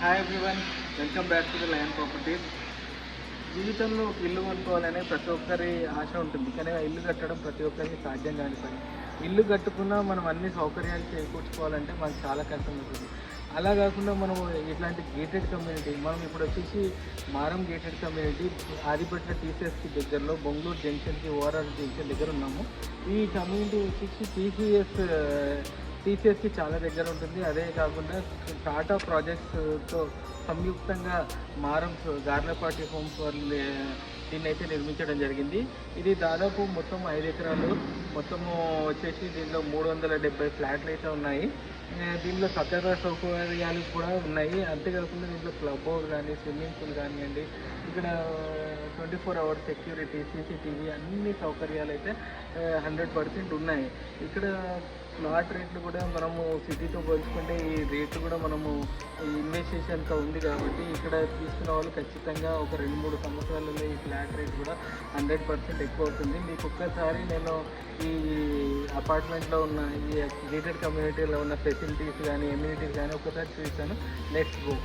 Hi everyone, welcome back to the lion properties. జీవితంలో ఒక ఇల్లు కొనుక్కోవాలనే ప్రతి ఒక్కరి ఆశ ఉంటుంది, కానీ ఆ ఇల్లు కట్టడం ప్రతి ఒక్కరికి సాధ్యం కాని పని. ఇల్లు కట్టుకున్నా మనం అన్ని సౌకర్యాలు చేకూర్చుకోవాలంటే మనకు చాలా కష్టం ఉంటుంది. అలా కాకుండా మనం ఇట్లాంటి గేటెడ్ కమ్యూనిటీ, మనం ఇప్పుడు వచ్చేసి మారం గేటెడ్ కమ్యూనిటీ ఆదిపట్ల టీసీఎస్కి దగ్గరలో బొంగళూరు జంక్షన్కి ఓఆర్ఆర్ జంక్షన్ దగ్గర ఉన్నాము. ఈ కమ్యూనిటీ వచ్చేసి టీసీఎస్కి చాలా దగ్గర ఉంటుంది. అదే కాకుండా టాటా ప్రాజెక్ట్స్తో సంయుక్తంగా మారం గార్లపాటి హోమ్స్ వాళ్ళు దీన్ని అయితే నిర్మించడం జరిగింది. ఇది దాదాపు మొత్తం 5 ఎకరాలు, మొత్తము వచ్చేసి దీనిలో 370 ఫ్లాట్లు అయితే ఉన్నాయి. దీనిలో సకల సౌకర్యాలు కూడా ఉన్నాయి. అంతేకాకుండా దీంట్లో క్లబ్ హౌస్ కానీ, స్విమ్మింగ్ పూల్ కానివ్వండి, ఇక్కడ 24 అవర్స్ సెక్యూరిటీ, సీసీటీవీ అన్ని సౌకర్యాలు అయితే 100% ఉన్నాయి. ఇక్కడ ప్లాట్ రేట్లు కూడా మనము సిటీతో పోల్చుకుంటే ఈ రేట్లు కూడా మనము ఇన్వెస్టిగేషన్తో ఉంది కాబట్టి ఇక్కడ తీసుకున్న వాళ్ళు ఖచ్చితంగా ఒక 2-3 సంవత్సరాలలో ఈ ఫ్లాట్ రేట్ కూడా 100% ఎక్కువ అవుతుంది. మీకు ఒక్కసారి నేను ఈ అపార్ట్మెంట్లో ఉన్న ఈ గేటెడ్ కమ్యూనిటీలో ఉన్న ఫెసిలిటీస్ కానీ, ఎమ్యూనిటీస్ కానీ ఒక్కసారి చూస్తాను. Let's go.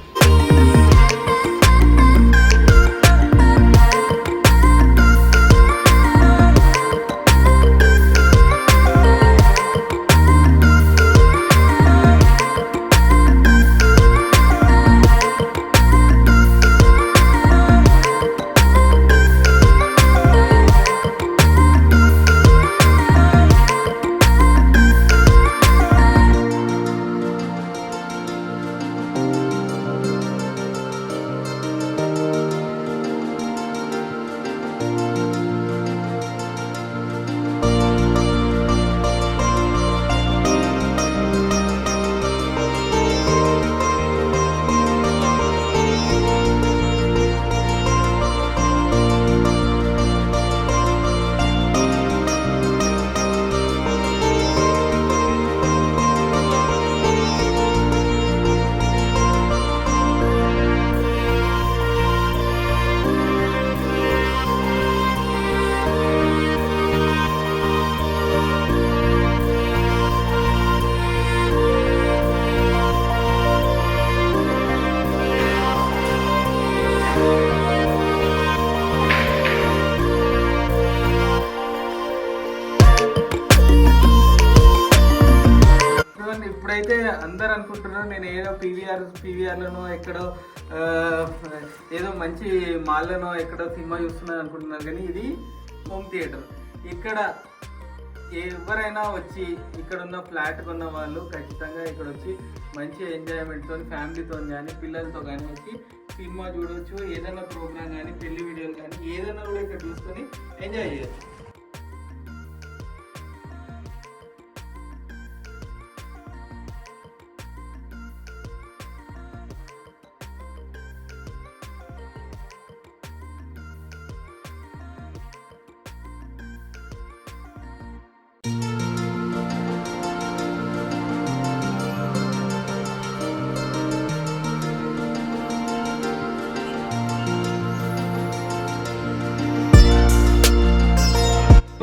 ఇప్పుడైతే అందరు అనుకుంటున్నారు నేను ఏదో పీవీఆర్లను ఎక్కడో ఏదో మంచి మాల్లోనో ఎక్కడో సినిమా చూస్తున్నాను అనుకుంటున్నారు, కానీ ఇది హోమ్ థియేటర్. ఇక్కడ ఎవరైనా వచ్చి ఇక్కడ ఉన్న ఫ్లాట్ కొన్న వాళ్ళు ఖచ్చితంగా ఇక్కడ వచ్చి మంచి ఎంజాయ్మెంట్తో ఫ్యామిలీతో కానీ పిల్లలతో కానీ వచ్చి సినిమా చూడవచ్చు, ఏదైనా ప్రోగ్రామ్ కానీ పెళ్లి వీడియోలు కానీ ఏదైనా కూడా ఇక్కడ చూసుకొని ఎంజాయ్ చేయొచ్చు.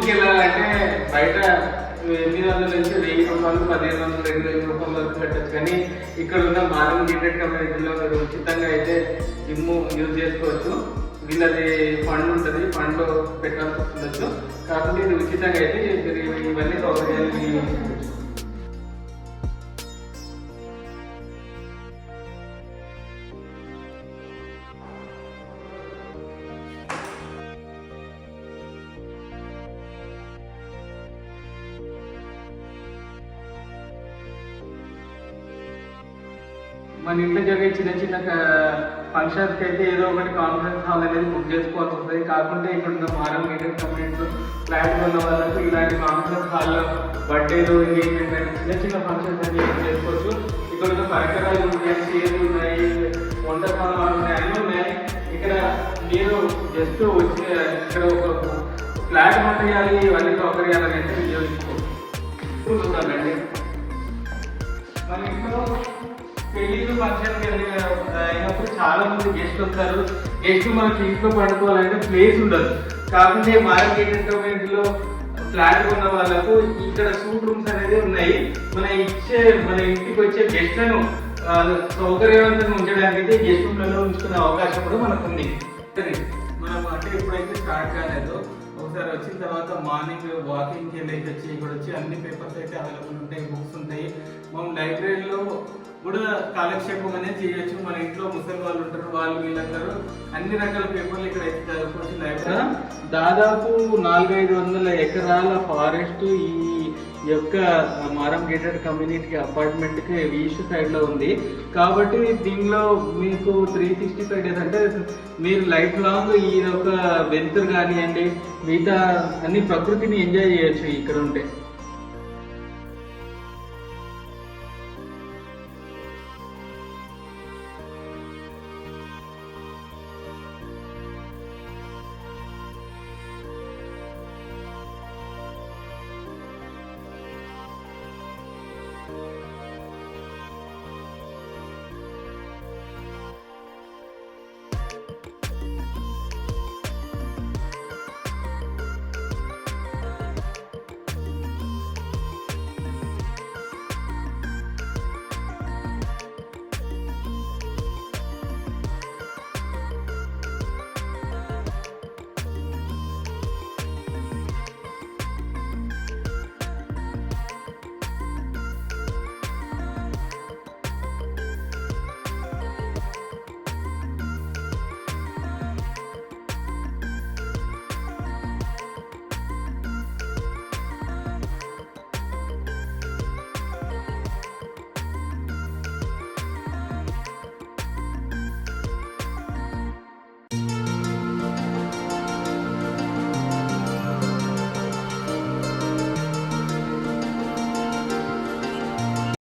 వెళ్ళాలంటే బయట 800 నుంచి 1000 రూపాయలు, 1500, 2000 రూపాయల వరకు పెట్టచ్చు. కానీ ఇక్కడ ఉన్న మారం గేటెడ్ కమ్యూనిటీలో మీరు ఉచితంగా అయితే జిమ్ యూజ్ చేసుకోవచ్చు. వీళ్ళది ఫండ్ ఉంటుంది, ఫండ్ పెట్టాల్సి వస్తుండొచ్చు. కాకపోతే ఇది ఉచితంగా అయితే ఇవన్నీ సౌకర్యాలు. మన ఇంట్లో జరిగే చిన్న ఫంక్షన్స్కి అయితే ఏదో ఒకటి కాన్ఫరెన్స్ హాల్ అనేది బుక్ చేసుకోవాల్సి వస్తుంది. కాకుండా ఇక్కడ ఉన్న మారం గేటెడ్ కమ్యూనిటీలో ఫ్లాట్ ఉన్న వాళ్ళకు ఇలాంటి కాన్ఫరెన్స్ హాల్లో బర్త్డేలు, ఎంగేజ్మెంట్ చిన్న ఫంక్షన్స్ అన్ని చేసుకోవచ్చు. ఇక్కడ ఉన్న పరికరాలు ఉన్నాయి, చైర్లు ఉన్నాయి, వంట సామాన్లు ఉన్నాయి, అన్నీ ఉన్నాయి. ఇక్కడ మీరు జస్ట్ వచ్చి ఇక్కడ ఒక ఫ్లాట్ మటీరియాలు ఇవన్నీ సౌకర్యాలను అయితే వినియోగించుకోవచ్చు. చూడాలండి మన ఇంట్లో పెళ్లిళ్ళు ఫంక్షన్కి అయినప్పుడు చాలా మంది గెస్ట్ వస్తారు. గెస్ట్ మనకి ఇంట్లో పడుకోవాలంటే ప్లేస్ ఉండదు. కాకుండా మారం గేటెడ్ కమ్యూనిటీలో ఫ్లాట్ ఉన్న వాళ్ళకు ఇక్కడ సూట్ రూమ్స్ అనేది ఉన్నాయి. మన ఇంటికి వచ్చే గెస్ట్లను సౌకర్యవంతంగా ఉంచడానికి అయితే గెస్ట్ రూమ్లలో ఉంచుకునే అవకాశం కూడా మనకు ఉంది. మనం అంటే ఎప్పుడైతే స్టార్ట్ కాలేదో ఒకసారి వచ్చిన తర్వాత మార్నింగ్ వాకింగ్కి వెళ్ళి వచ్చి ఇక్కడ వచ్చి అన్ని పేపర్స్ అయితే అవైలబుల్ ఉంటాయి, బుక్స్ ఉంటాయి. మనం లైబ్రరీలో కూడా కాలక్షేపం అనేది చేయొచ్చు. మన ఇంట్లో ముసలి వాళ్ళు ఉంటారు, వాళ్ళు వీళ్ళందరూ అన్ని రకాల పేపర్లు ఇక్కడ అయితే చదువుకోవచ్చు. లైబ్రరీ దాదాపు 400-500 ఎకరాల ఫారెస్ట్ ఈ యొక్క మారం గేటెడ్ కమ్యూనిటీ అపార్ట్మెంట్ కి ఈస్ట్ సైడ్ లో ఉంది. కాబట్టి దీనిలో మీకు 365 డేస్ అంటే మీరు లైఫ్ లాంగ్ ఈ యొక్క వెంచర్ కానివ్వండి, మిగతా అన్ని ప్రకృతిని ఎంజాయ్ చేయొచ్చు ఇక్కడ ఉంటే.